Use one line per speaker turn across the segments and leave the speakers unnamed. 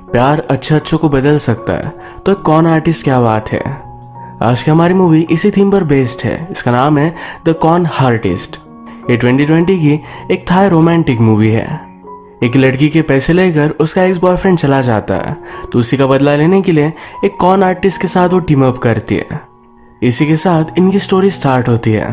प्यार अच्छे को बदल सकता है तो एक कॉन आर्टिस्ट क्या बात है। आज की हमारी मूवी इसी थीम पर बेस्ड है। इसका नाम है द कॉन आर्टिस्ट। ये 2020 की एक थाई रोमांटिक मूवी है। एक लड़की के पैसे लेकर उसका एक्स बॉयफ्रेंड चला जाता है तो उसी का बदला लेने के लिए एक कॉन आर्टिस्ट के साथ वो टीम अप करती है। इसी के साथ इनकी स्टोरी स्टार्ट होती है।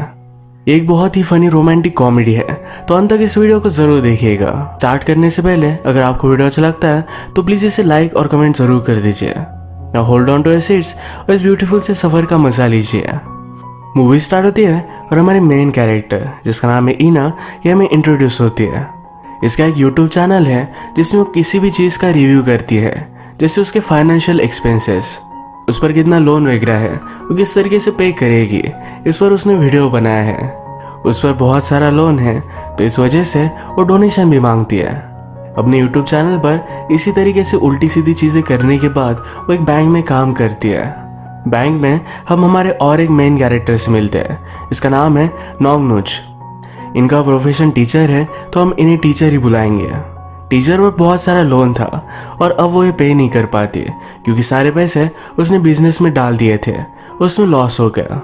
ये एक बहुत ही फनी रोमांटिक कॉमेडी है तो अंत तक इस वीडियो को जरूर देखिएगा। स्टार्ट करने से पहले अगर आपको वीडियो अच्छा लगता है तो प्लीज इसे लाइक और कमेंट जरूर कर दीजिए। Now hold on to your seats और इस ब्यूटीफुल से सफर का मजा लीजिए। मूवी स्टार्ट होती है और हमारे मेन कैरेक्टर जिसका नाम है ईना ये हमें इंट्रोड्यूस होती है। इसका एक यूट्यूब चैनल है जिसमें वो किसी भी चीज़ का रिव्यू करती है, जैसे उसके फाइनेंशियल एक्सपेंसेस, उस पर कितना लोन वगैरह है, वो किस तरीके से पे करेगी, इस पर उसने वीडियो बनाया है। उस पर बहुत सारा लोन है तो इस वजह से वो डोनेशन भी मांगती है। अपने यूट्यूब चैनल पर इसी तरीके से उल्टी सीधी चीज़ें करने के बाद वो एक बैंक में काम करती है। बैंक में हम हमारे और एक मेन कैरेक्टर से मिलते हैं। इसका नाम है नोंगनुच। इनका प्रोफेशन टीचर है तो हम इन्हें टीचर ही बुलाएंगे। टीचर पर बहुत सारा लोन था और अब वो ये पे नहीं कर पाती क्योंकि सारे पैसे उसने बिजनेस में डाल दिए थे, उसमें लॉस हो गया।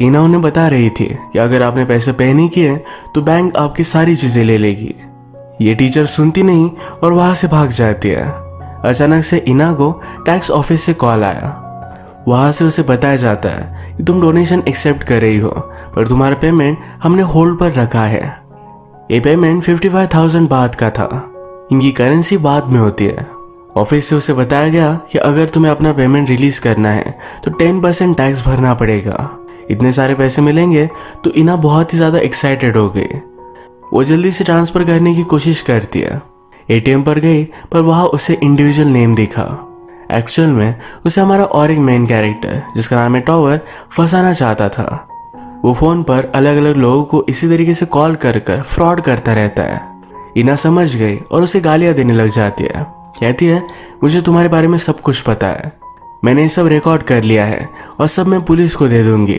ईना उन्हें बता रही थी कि अगर आपने पैसे पे नहीं किए तो बैंक आपकी सारी चीज़ें ले लेगी। ये टीचर सुनती नहीं और वहाँ से भाग जाती है। अचानक से ईना को टैक्स ऑफिस से कॉल आया। वहाँ से उसे बताया जाता है कि तुम डोनेशन एक्सेप्ट कर रही हो पर तुम्हारा पेमेंट हमने होल्ड पर रखा है। ये पेमेंट 55,000 बात का था। इनकी करेंसी बाद में होती है। ऑफिस से उसे बताया गया कि अगर तुम्हें अपना पेमेंट रिलीज करना है तो 10% टैक्स भरना पड़ेगा। इतने सारे पैसे मिलेंगे तो इना बहुत ही ज़्यादा एक्साइटेड हो गई। वो जल्दी से ट्रांसफ़र करने की कोशिश करती है। एटीएम पर गई पर वहाँ उसे इंडिविजुअल नेम दिखा। एक्चुअल में उसे हमारा और एक मेन कैरेक्टर जिसका नाम है टॉवर फंसाना चाहता था। वो फ़ोन पर अलग अलग लोगों को इसी तरीके से कॉल कर कर फ्रॉड करता रहता है। ईना समझ गई और उसे गालियाँ देने लग जाती है। कहती है मुझे तुम्हारे बारे में सब कुछ पता है, मैंने ये सब रिकॉर्ड कर लिया है और सब मैं पुलिस को दे दूंगी।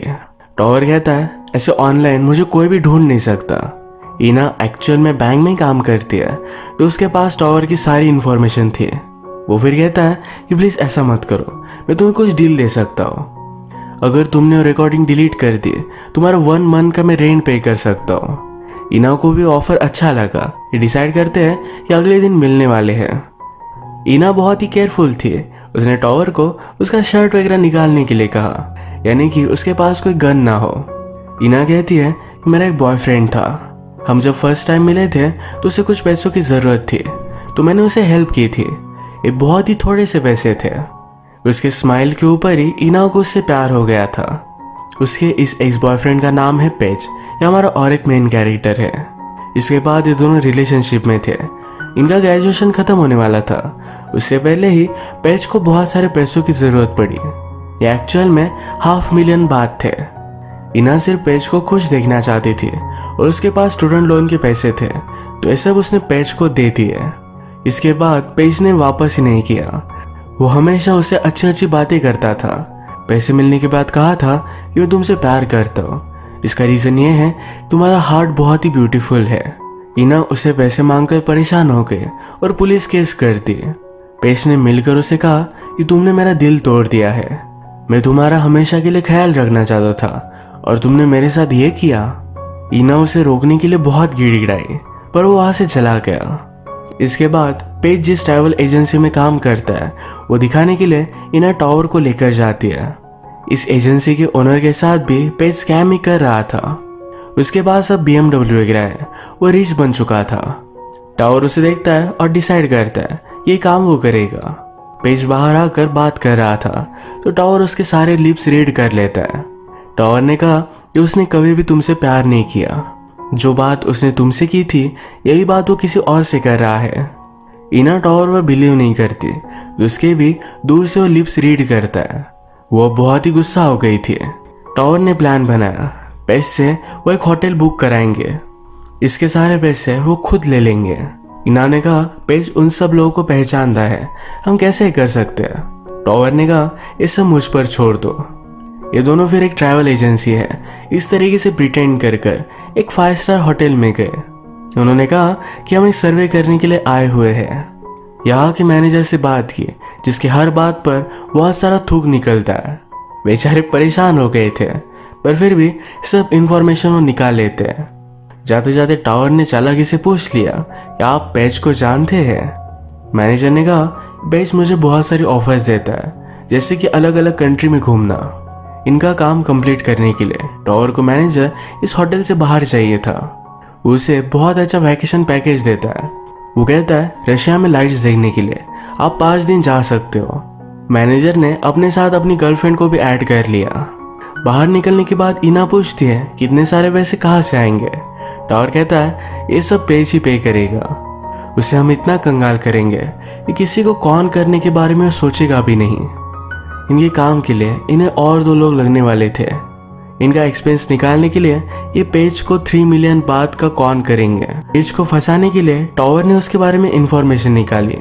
टॉवर कहता है ऐसे ऑनलाइन मुझे कोई भी ढूंढ नहीं सकता। ईना एक्चुअल में बैंक में काम करती है तो उसके पास टॉवर की सारी इन्फॉर्मेशन थी। वो फिर कहता है कि प्लीज़ ऐसा मत करो, मैं तुम्हें कुछ डील दे सकता हूँ। अगर तुमने वो रिकॉर्डिंग डिलीट कर दी तुम्हारा 1 मंथ का मैं रेंट पे कर सकता हूँ। ईना को भी ऑफर अच्छा लगा। ये डिसाइड करते हैं कि अगले दिन मिलने वाले हैं। ईना बहुत ही केयरफुल थी। उसने टॉवर को उसका शर्ट वगैरह निकालने के लिए कहा, यानी कि उसके पास कोई गन ना हो। ईना कहती है कि मेरा एक बॉयफ्रेंड था, हम जब फर्स्ट टाइम मिले थे तो उसे कुछ पैसों की ज़रूरत थी तो मैंने उसे हेल्प की थी। ये बहुत ही थोड़े से पैसे थे। उसके स्माइल के ऊपर ही ईना को उससे प्यार हो गया था। उसके इस एक्स बॉयफ्रेंड का नाम है पेज। ये हमारा और एक मेन कैरेक्टर है। इसके बाद ये दोनों रिलेशनशिप में थे। इनका ग्रेजुएशन खत्म होने वाला था। उससे पहले ही पेज को बहुत सारे पैसों की ज़रूरत पड़ी। ये एक्चुअल में 500,000 बात थे। ईना सिर्फ पेज को खुश देखना चाहती थी और उसके पास स्टूडेंट लोन के पैसे थे तो ये सब उसने पेज को दे दिए। इसके बाद पेज ने वापस ही नहीं किया। वो हमेशा उससे अच्छी अच्छी बातें करता था। पैसे मिलने के बाद कहा था कि मैं तुमसे प्यार करता हूँ, इसका रीज़न ये है तुम्हारा हार्ट बहुत ही ब्यूटीफुल है। ईना उसे पैसे मांगकर परेशान हो गए और पुलिस केस कर दी। पेज ने मिलकर उसे कहा कि तुमने मेरा दिल तोड़ दिया है, मैं तुम्हारा हमेशा के लिए ख्याल रखना चाहता था और तुमने मेरे साथ ये किया। ईना उसे रोकने के लिए बहुत गिड़गिड़ाई पर वो वहाँ से चला गया। इसके बाद पेज जिस ट्रैवल एजेंसी में काम करता है वो दिखाने के लिए ईना टॉवर को लेकर जाती है। इस एजेंसी के ओनर के साथ भी पेज स्कैम ही कर रहा था। उसके पास अब BMW वगैरह है, वो रिच बन चुका था। टावर उसे देखता है और डिसाइड करता है ये काम वो करेगा। पेज बाहर आकर बात कर रहा था तो टावर उसके सारे लिप्स रीड कर लेता है। टावर ने कहा कि उसने कभी भी तुमसे प्यार नहीं किया, जो बात उसने तुमसे की थी यही बात वो किसी और से कर रहा है। ईना टावर पर बिलीव नहीं करती तो उसके भी दूर से वो लिप्स रीड करता है। वो बहुत ही गुस्सा हो गई थी। टावर ने प्लान बनाया, पेज से वो एक होटल बुक कराएंगे, इसके सारे पैसे वो खुद ले लेंगे। ईना ने कहा पेज उन सब लोगों को पहचानता है, हम कैसे कर सकते हैं। टावर ने कहा ये सब मुझ पर छोड़ दो। ये दोनों फिर एक ट्रैवल एजेंसी है इस तरीके से प्रिटेंड कर कर एक 5 स्टार होटल में गए। उन्होंने कहा कि हम एक सर्वे करने के लिए आए हुए हैं। यहाँ के मैनेजर से बात की, जिसकी हर बात पर बहुत सारा थूक निकलता है। बेचारे परेशान हो गए थे, पर फिर भी सब इंफॉर्मेशन वो निकाल लेते हैं। जाते जाते टावर ने चालाकी से पूछ लिया कि आप पेज को जानते हैं। मैनेजर ने कहा, पेज मुझे बहुत सारी ऑफर्स देता है, जैसे कि अलग अलग कंट्री में घूमना। इनका काम कंप्लीट करने के लिए टावर को मैनेजर इस होटल से बाहर चाहिए था। वो उसे बहुत अच्छा वैकेशन पैकेज देता है। वो कहता है रशिया में लाइट्स देखने के लिए आप 5 दिन जा सकते हो। मैनेजर ने अपने साथ अपनी गर्लफ्रेंड को भी ऐड कर लिया। बाहर निकलने के बाद इना पूछती है कितने सारे पैसे कहाँ से आएंगे। टावर कहता है ये सब पेज ही पे करेगा। उसे हम इतना कंगाल करेंगे कि किसी को कॉन करने के बारे में सोचेगा भी नहीं। इनके काम के लिए इन्हें और 2 लोग लगने वाले थे। इनका एक्सपेंस निकालने के लिए ये पेज को 3 मिलियन बात का कॉन करेंगे। पेज को फंसाने के लिए टावर ने उसके बारे में इंफॉर्मेशन निकाली।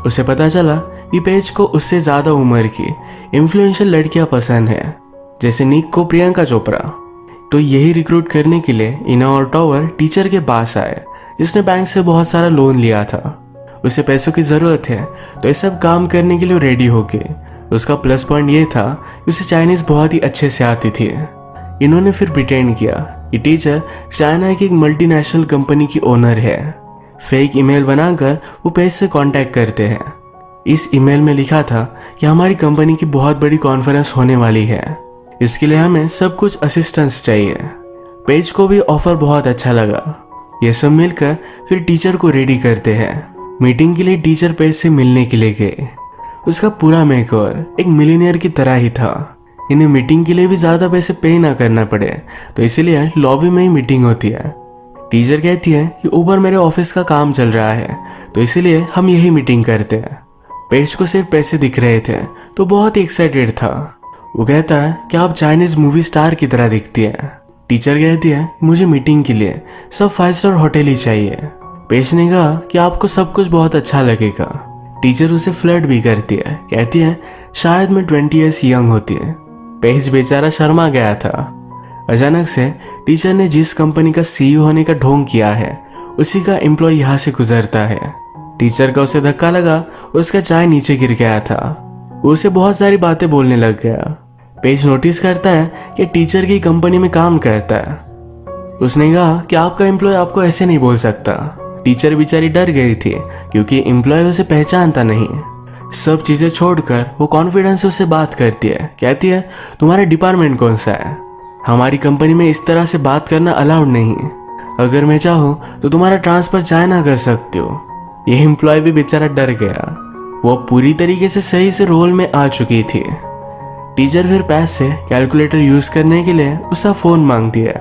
उसे पता चला कि पेज को उससे ज्यादा उम्र की इन्फ्लुएंशियल लड़कियां पसंद है, जैसे निक को प्रियंका चोपड़ा। तो यही रिक्रूट करने के लिए इना और टावर टीचर के पास आए, जिसने बैंक से बहुत सारा लोन लिया था। उसे पैसों की जरूरत है, तो ये सब काम करने के लिए रेडी हो गए। उसका प्लस पॉइंट ये था कि उसे चाइनीज बहुत ही अच्छे से आती थी। इन्होंने फिर प्रिटेंड किया कि टीचर चाइना की एक मल्टीनेशनल कंपनी की ओनर है। फेक ईमेल बनाकर वो पेज से कांटेक्ट करते हैं। इस ईमेल में लिखा था कि हमारी कंपनी की बहुत बड़ी कॉन्फ्रेंस होने वाली है, इसके लिए हमें सब कुछ असिस्टेंस चाहिए। पेज को भी ऑफर बहुत अच्छा लगा। ये सब मिलकर फिर टीचर को रेडी करते हैं। मीटिंग के लिए टीचर पेज से मिलने के लिए गए। उसका पूरा मेकओवर एक मिलीनियर की तरह ही था। इन्हें मीटिंग के लिए भी ज्यादा पैसे पे ना करना पड़े, तो इसीलिए लॉबी में ही मीटिंग होती है। टीचर कहती है कि ऊपर मेरे ऑफिस का काम चल रहा है, तो इसीलिए हम यही मीटिंग करते हैं। पेज को सिर्फ पैसे दिख रहे थे, तो बहुत ही एक्साइटेड था। वो कहता है कि आप चाइनीज मूवी स्टार की तरह दिखती है। टीचर कहती है मुझे मीटिंग के लिए सब 5 स्टार होटल ही चाहिए। पेज ने कहा कि आपको सब कुछ बहुत अच्छा लगेगा। टीचर उसे फ्लर्ट भी करती है, कहती है शायद मैं 20 ईयर्स यंग होती है। पेज बेचारा शर्मा गया था। अचानक से टीचर ने जिस कंपनी का सीईओ होने का ढोंग किया है, उसी का एम्प्लॉय यहाँ से गुजरता है। टीचर का उसे धक्का लगा और उसका चाय नीचे गिर गया था। वो उसे बहुत सारी बातें बोलने लग गया। पेज नोटिस करता है कि टीचर की कंपनी में काम करता है। उसने कहा कि आपका एम्प्लॉय आपको ऐसे नहीं बोल सकता। टीचर बेचारी डर गई थी, क्योंकि एम्प्लॉय उसे पहचानता नहीं। सब चीजें छोड़कर वो कॉन्फिडेंस से उससे बात करती है। कहती है तुम्हारा डिपार्टमेंट कौन सा है? हमारी कंपनी में इस तरह से बात करना अलाउड नहीं। अगर मैं चाहूँ तो तुम्हारा ट्रांसफर चाइना कर सकती हो। यह एम्प्लॉय भी बेचारा डर गया। वो पूरी तरीके से सही से रोल में आ चुकी थी। टीचर फिर पैस से कैलकुलेटर यूज करने के लिए उसका फोन मांगती है।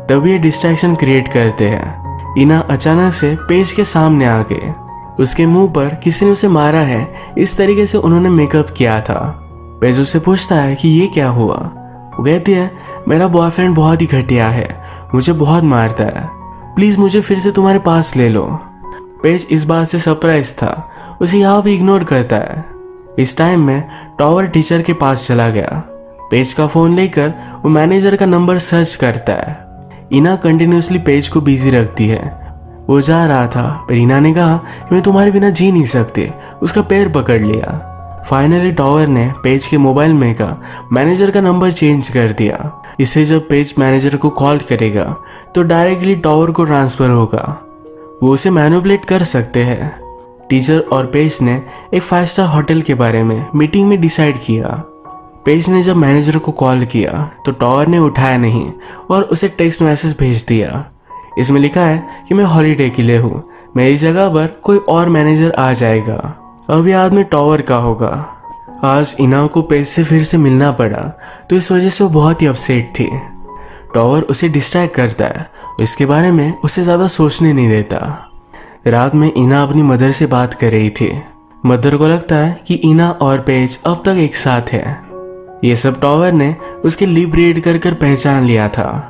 तभी ये डिस्ट्रैक्शन क्रिएट करते हैं। इना अचानक से पेज के सामने आ गए। उसके मुंह पर किसी ने उसे मारा है, इस तरीके से उन्होंने मेकअप किया था। पेज उससे पूछता है कि ये क्या हुआ। वो कहती है मेरा बॉयफ्रेंड बहुत ही घटिया है, मुझे बहुत मारता है, प्लीज मुझे फिर से तुम्हारे पास ले लो। पेज इस बात से सरप्राइज था, उसे यहाँ भी इग्नोर करता है। इस टाइम में टावर टीचर के पास चला गया। पेज का फोन लेकर वो मैनेजर का नंबर सर्च करता है। इना कंटिन्यूसली पेज को बिजी रखती है। वो जा रहा था, पर इना ने कहा कि मैं तुम्हारे बिना जी नहीं सकती। उसका पैर पकड़ लिया। फाइनली टावर ने पेज के मोबाइल में का मैनेजर का नंबर चेंज कर दिया। इससे जब पेज मैनेजर को कॉल करेगा तो डायरेक्टली टावर को ट्रांसफर होगा। वो उसे मैनिपुलेट कर सकते हैं। टीचर और पेज ने एक 5 स्टार होटल के बारे में मीटिंग में डिसाइड किया। पेज ने जब मैनेजर को कॉल किया तो टावर ने उठाया नहीं और उसे टेक्स्ट मैसेज भेज दिया। इसमें लिखा है कि मैं हॉलीडे के लिए हूँ, मेरी जगह पर कोई और मैनेजर आ जाएगा। अब यह आदमी टावर का होगा। आज इना को पेज से फिर से मिलना पड़ा, तो इस वजह से वो बहुत ही अपसेट थी। टावर उसे डिस्ट्रैक्ट करता है, इसके बारे में उसे ज़्यादा सोचने नहीं देता। रात में इना अपनी मदर से बात कर रही थी। मदर को लगता है कि इना और पेज अब तक एक साथ है। ये सब टावर ने उसके लिप रीड कर कर पहचान लिया था।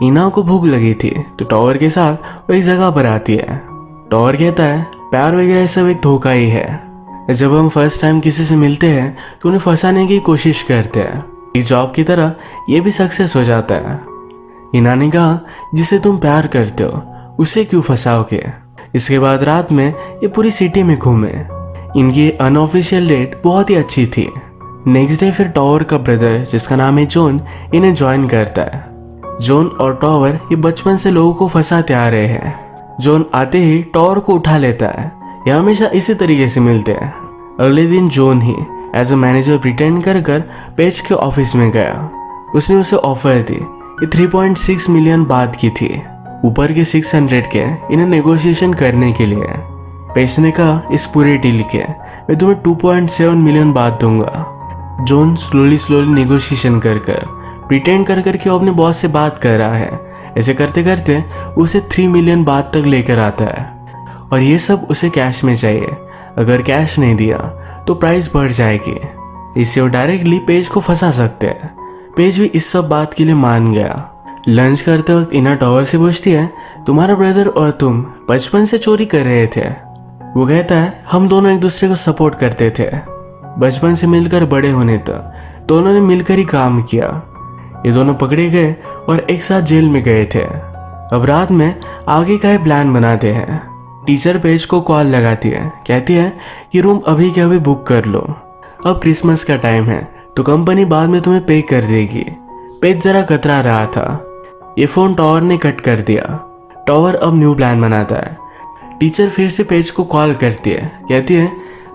इना को भूख लगी थी, तो टावर के साथ वो एक जगह पर आती है। टावर कहता है प्यार वगैरह सब एक धोखा ही है। जब हम फर्स्ट टाइम किसी से मिलते हैं तो उन्हें फंसाने की कोशिश करते हैं। इस जॉब की तरह ये भी सक्सेस हो जाता है। इना ने कहा जिसे तुम प्यार करते हो उसे क्यों फंसाओगे। इसके बाद रात में ये पूरी सिटी में घूमे। इनकी अनऑफिशियल डेट बहुत ही अच्छी थी। नेक्स्ट डे फिर टॉवर का ब्रदर जिसका नाम है जॉन इन्हें ज्वाइन करता है। जॉन और टॉवर ये बचपन से लोगों को फंसाते आ रहे हैं। जॉन आते ही टॉवर को उठा लेता है। ये हमेशा इसी तरीके से मिलते हैं। अगले दिन जॉन ही एज अ मैनेजर प्रिटेंड कर कर पेज के ऑफिस में गया। उसने उसे ऑफर दी। ये 3.6 मिलियन बात की थी, ऊपर के 600 के इन्हें नेगोशिएशन करने के लिए। पेज ने कहा इस पूरे डील के मैं तुम्हें 2.7 मिलियन बात दूंगा। जॉन स्लोली नेगोशिएशन कर प्रिटेंड कर कि वो अपने बॉस से बात कर रहा है। ऐसे करते करते उसे 3 मिलियन बात तक लेकर आता है और ये सब उसे कैश में चाहिए। अगर कैश नहीं दिया तो प्राइस बढ़ जाएगी। इससे वो डायरेक्टली पेज को फंसा सकते हैं। पेज भी इस सब बात के लिए मान गया। लंच करते वक्त इना टॉवर से पूछती है तुम्हारा ब्रदर और तुम बचपन से चोरी कर रहे थे। वो कहता है हम दोनों एक दूसरे को सपोर्ट करते थे, बचपन से मिलकर बड़े होने तक दोनों ने मिलकर ही काम किया। ये दोनों पकड़े गए और एक साथ जेल में गए थे। अब रात में आगे का ही प्लान बनाते हैं। टीचर पेज को कॉल लगाती है, कहती है कि रूम अभी के अभी बुक कर लो, अब क्रिसमस का टाइम है तो कंपनी बाद में तुम्हें पे कर देगी। पेज जरा कतरा रहा था। ये फोन टॉवर ने कट कर दिया। टॉवर अब न्यू प्लान बनाता है। टीचर फिर से पेज को कॉल करती है, कहती है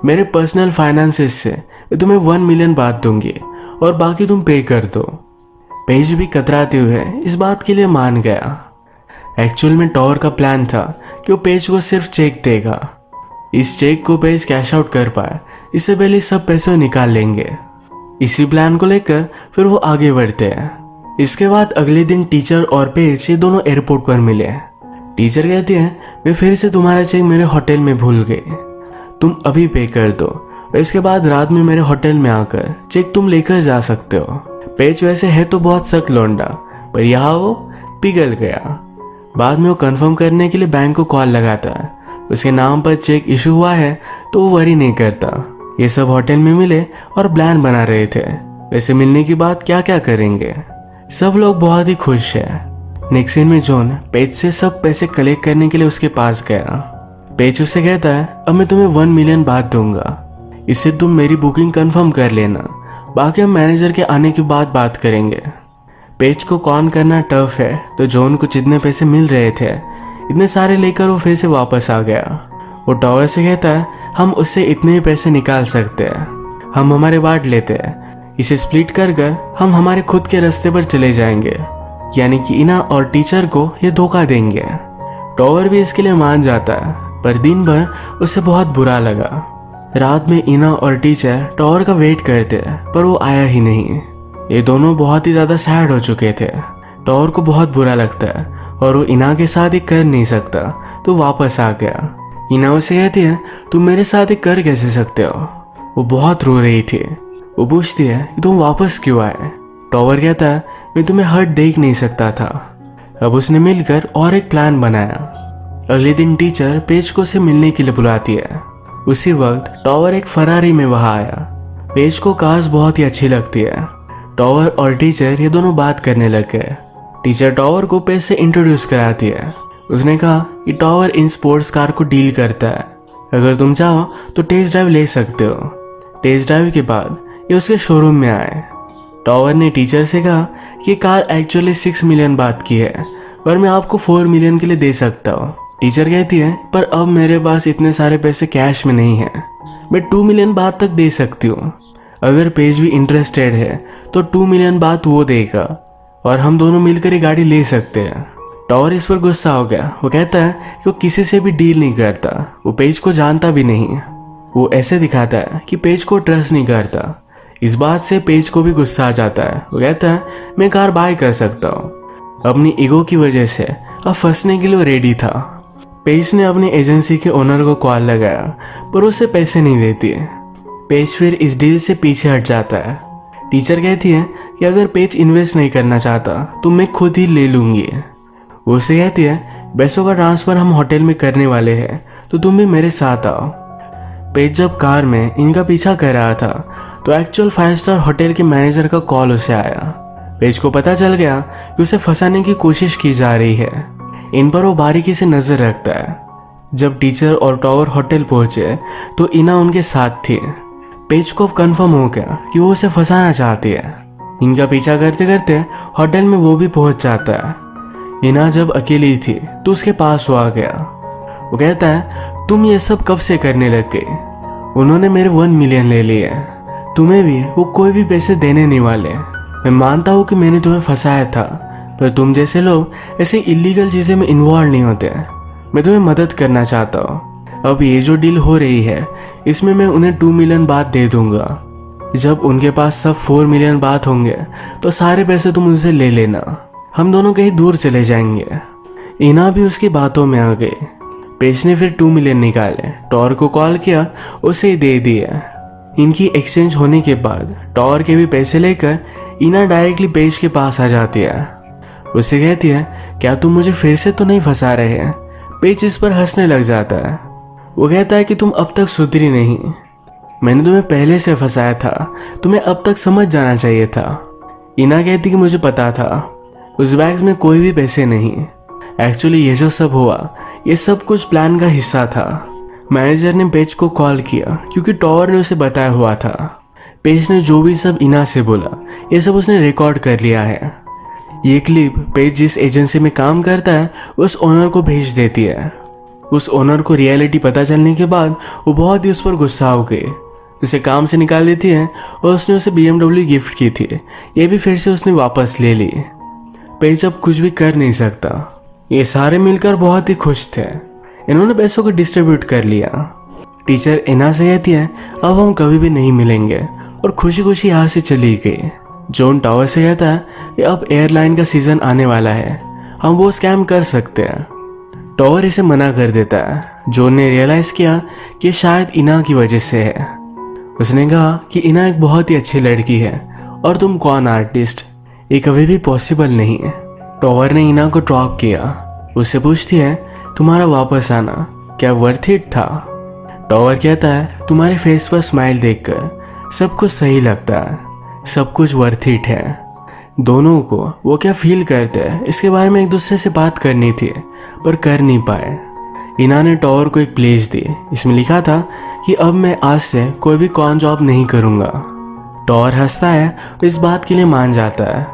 मेरे पर्सनल फाइनेंसेस से मैं तुम्हें 1 मिलियन बात दूंगी और बाकी तुम पे कर दो। पेज भी कतराते हुए इस बात के लिए मान गया। एक्चुअल में टॉवर का प्लान था कि वो पेज को सिर्फ चेक देगा। इस चेक को पेज कैश आउट कर पाए इससे पहले सब पैसे निकाल लेंगे। इसी प्लान को लेकर फिर वो आगे बढ़ते हैं। इसके बाद अगले दिन टीचर और पेज ये दोनों एयरपोर्ट पर मिले। टीचर कहती है मैं फिर से तुम्हारा चेक मेरे होटल में भूल गई, तुम अभी पे कर दो और इसके बाद रात में मेरे होटल में आकर चेक तुम लेकर जा सकते हो। पेज वैसे है तो बहुत सख्त लौंडा, पर यहाँ वो पिघल गया। बाद में वो कंफर्म करने के लिए बैंक को कॉल लगाता है। उसके नाम पर चेक इशू हुआ है तो वो वरी नहीं करता। ये सब होटल में मिले और प्लान बना रहे थे वैसे मिलने के बाद क्या क्या करेंगे। सब लोग बहुत ही खुश है। नेक्स्ट सीन में जॉन पेज से सब पैसे कलेक्ट करने के लिए उसके पास गया। पेज उससे कहता है अब मैं तुम्हें 1 मिलियन बात दूंगा, इससे तुम मेरी बुकिंग कंफर्म कर लेना, बाकी हम मैनेजर के आने के बाद बात करेंगे। पेज को कॉन करना टफ है तो जॉन को जितने पैसे मिल रहे थे इतने सारे लेकर वो फिर से वापस आ गया। वो टॉवर से कहता है हम उससे इतने ही पैसे निकाल सकते हैं, हम हमारे बांट लेते हैं, इसे स्प्लिट कर हम हमारे खुद के रास्ते पर चले जाएंगे। यानी कि इना और टीचर को ये धोखा देंगे। टॉवर भी इसके लिए मान जाता है पर दिन भर उसे बहुत बुरा लगा। रात में इना और टीचर टॉवर का वेट करते हैं पर वो आया ही नहीं। ये दोनों बहुत ही ज्यादा सैड हो चुके थे। टॉवर को बहुत बुरा लगता है और वो इना के साथ ही कर नहीं सकता तो वापस आ गया। इना उसे कहती है तुम मेरे साथ ही कर कैसे सकते हो। वो बहुत रो रही थी। वो पूछती है कि तुम वापस क्यों आए। टॉवर कहता है मैं तुम्हें हर्ट देख नहीं सकता था। अब उसने मिलकर और एक प्लान बनाया। अगले दिन टीचर पेज को उसे मिलने के लिए बुलाती है। उसी वक्त टॉवर एक फरारी में वहां आया। पेज को कार्स बहुत ही अच्छी लगती है। टॉवर और टीचर ये दोनों बात करने लग गए। टीचर टॉवर को पेज से इंट्रोड्यूस कराती है। उसने कहा कि टॉवर इन स्पोर्ट्स कार को डील करता है, अगर तुम चाहो तो टेस्ट ड्राइव ले सकते हो। टेस्ट ड्राइव के बाद ये उसके शोरूम में आए। टॉवर ने टीचर से कहा कि कार एक्चुअली 6 मिलियन बात की है पर मैं आपको 4 मिलियन के लिए दे सकता हूँ। टीचर कहती है पर अब मेरे पास इतने सारे पैसे कैश में नहीं है, मैं 2 मिलियन बात तक दे सकती हूँ। अगर पेज भी इंटरेस्टेड है तो 2 मिलियन बात वो देगा और हम दोनों मिलकर ये गाड़ी ले सकते हैं। टॉवर इस पर गुस्सा हो गया। वो कहता है कि वो किसी से भी डील नहीं करता, वो पेज को जानता भी नहीं। वो ऐसे दिखाता है कि पेज को ट्रस्ट नहीं करता। इस बात से पेज को भी गुस्सा आ जाता है। वो कहता है मैं कार बाय कर सकता हूँ। अपनी ईगो की वजह से अब फंसने के लिए वो रेडी था। पेज ने अपनी एजेंसी के ओनर को कॉल लगाया पर उसे पैसे नहीं देती। पेज फिर इस डील से पीछे हट जाता है। टीचर कहती है कि अगर पेज इन्वेस्ट नहीं करना चाहता तो मैं खुद ही ले लूंगी। वो उसे कहती है पैसों का ट्रांसफर हम होटल में करने वाले हैं तो तुम भी मेरे साथ आओ। पेज जब कार में इनका पीछा कर रहा था तो एक्चुअल 5 स्टार होटल के मैनेजर का कॉल उसे आया। पेज को पता चल गया कि उसे फंसाने की कोशिश की जा रही है। इन पर वो बारीकी से नजर रखता है। जब टीचर और टॉवर होटल पहुंचे तो इना उनके साथ थी। पेज को कंफर्म हो गया कि वो उसे फंसाना चाहती है। इनका पीछा करते करते होटल में वो भी पहुंच जाता है। इना जब अकेली थी तो उसके पास वो आ गया। वो कहता है, तुम ये सब कब से करने लग गए? उन्होंने मेरे 1 मिलियन ले लिए, तुम्हें भी वो कोई भी पैसे देने नहीं वाले। मैं मानता हूँ कि मैंने तुम्हें फंसाया था, पर तुम जैसे लोग ऐसे इलीगल चीज़ें में इन्वॉल्व नहीं होते। मैं तुम्हें मदद करना चाहता हूँ। अब ये जो डील हो रही है इसमें मैं उन्हें 2 मिलियन बात दे दूंगा। जब उनके पास सब 4 मिलियन बात होंगे तो सारे पैसे तुम उनसे ले लेना। हम दोनों कहीं दूर चले जाएंगे। इना भी उसकी बातों में आ गई। पेज ने फिर 2 मिलियन निकाले, टॉर को कॉल किया, उसे दे दिया। इनकी एक्सचेंज होने के बाद टॉर के भी पैसे लेकर इना डायरेक्टली पेज के पास आ जाती है। उसे कहती है, क्या तुम मुझे फिर से तो नहीं फंसा रहे हैं? पेज इस पर हंसने लग जाता है। वो कहता है कि तुम अब तक सुधरी नहीं। मैंने तुम्हें पहले से फंसाया था, तुम्हें अब तक समझ जाना चाहिए था। इना कहती कि मुझे पता था, उस बैग्स में कोई भी पैसे नहीं। एक्चुअली ये जो सब हुआ ये सब कुछ प्लान का हिस्सा था। मैनेजर ने पेज को कॉल किया क्योंकि टॉवर ने उसे बताया हुआ था। पेज ने जो भी सब इना से बोला ये सब उसने रिकॉर्ड कर लिया है। ये क्लिप पेज जिस एजेंसी में काम करता है उस ओनर को भेज देती है। उस ओनर को रियलिटी पता चलने के बाद वो बहुत ही उस पर गुस्सा हो गई, उसे काम से निकाल देती है और उसने उसे BMW गिफ्ट की थी, ये भी फिर से उसने वापस ले ली। पेज अब कुछ भी कर नहीं सकता। ये सारे मिलकर बहुत ही खुश थे। इन्होंने पैसों को डिस्ट्रीब्यूट कर लिया। टीचर इना से कहती है, अब हम कभी भी नहीं मिलेंगे, और खुशी खुशी यहाँ से चली गई। जॉन टॉवर से कहता है कि अब एयरलाइन का सीजन आने वाला है, हम वो स्कैम कर सकते हैं। टॉवर इसे मना कर देता है। जॉन ने रियलाइज किया कि शायद इना की वजह से है। उसने कहा कि इना एक बहुत ही अच्छी लड़की है और तुम कौन आर्टिस्ट, ये कभी भी पॉसिबल नहीं है। टॉवर ने इना को ट्रॉक किया। उससे पूछती है, तुम्हारा वापस आना क्या वर्थ इट था? टॉवर कहता है, तुम्हारे फेस पर स्माइल देखकर सब कुछ सही लगता है, सब कुछ वर्थ इट है। दोनों को वो क्या फील करते हैं इसके बारे में एक दूसरे से बात करनी थी, पर कर नहीं पाए। इना ने टॉवर को एक प्लेज दी, इसमें लिखा था कि अब मैं आज से कोई भी कॉन जॉब नहीं करूँगा। टॉवर हंसता है तो इस बात के लिए मान जाता है।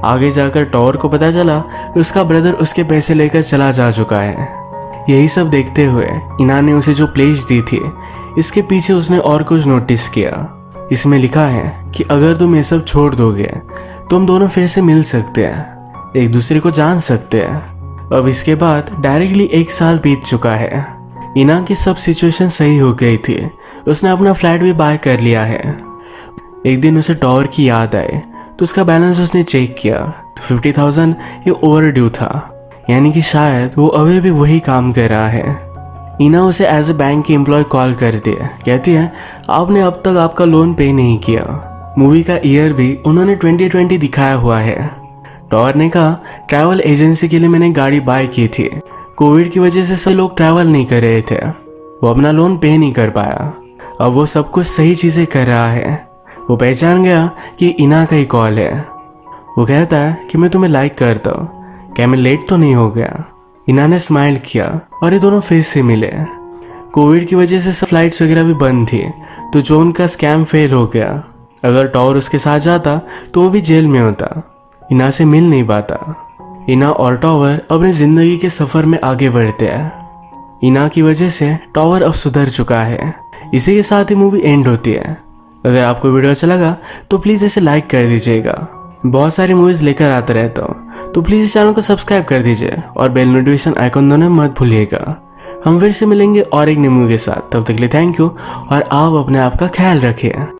आगे जाकर टॉवर को पता चला कि उसका ब्रदर उसके पैसे लेकर चला जा चुका है। यही सब देखते हुए इना ने उसे जो प्लेज दी थी इसके पीछे उसने और कुछ नोटिस किया। इसमें लिखा है कि अगर तुम ये सब छोड़ दोगे तो हम दोनों फिर से मिल सकते हैं, एक दूसरे को जान सकते हैं। अब इसके बाद डायरेक्टली 1 साल बीत चुका है। इना की सब सिचुएशन सही हो गई थी। उसने अपना फ्लैट भी बाय कर लिया है। एक दिन उसे टॉवर की याद आई तो उसका बैलेंस उसने चेक किया तो 50,000 ये ओवर ड्यू था, यानी कि शायद वो अभी भी वही काम कर रहा है। इना उसे एज ए बैंक की एम्प्लॉय कॉल करती है, कहती है, आपने अब तक आपका लोन पे नहीं किया। मूवी का ईयर भी उन्होंने 2020 दिखाया हुआ है। टॉवर ने कहा, ट्रैवल एजेंसी के लिए मैंने गाड़ी बाय की थी, कोविड की वजह से सब लोग ट्रैवल नहीं कर रहे थे, वो अपना लोन पे नहीं कर पाया। अब वो सब कुछ सही चीजें कर रहा है। वो पहचान गया कि इना का ही कॉल है। वो कहता है कि मैं तुम्हें लाइक करता हूँ, क्या मैं लेट तो नहीं हो गया? इना ने स्माइल किया और ये दोनों फिर से मिले। कोविड की वजह से सब फ्लाइट्स वगैरह भी बंद थी तो जॉन का स्कैम फेल हो गया। अगर टॉवर उसके साथ जाता तो वो भी जेल में होता, इना से मिल नहीं पाता। इना और टॉवर अपनी जिंदगी के सफर में आगे बढ़ते हैं। इना की वजह से टॉवर अब सुधर चुका है। इसी के साथ ही मूवी एंड होती है। अगर आपको वीडियो अच्छा लगा तो प्लीज़ इसे लाइक कर दीजिएगा। बहुत सारी मूवीज़ लेकर आता रहता हूँ तो प्लीज़ इस चैनल को सब्सक्राइब कर दीजिए और बेल नोटिफिकेशन आइकन दोनों मत भूलिएगा। हम फिर से मिलेंगे और एक न्यू मूवी के साथ। तब तक के लिए थैंक यू और आप अपने आप का ख्याल रखिए।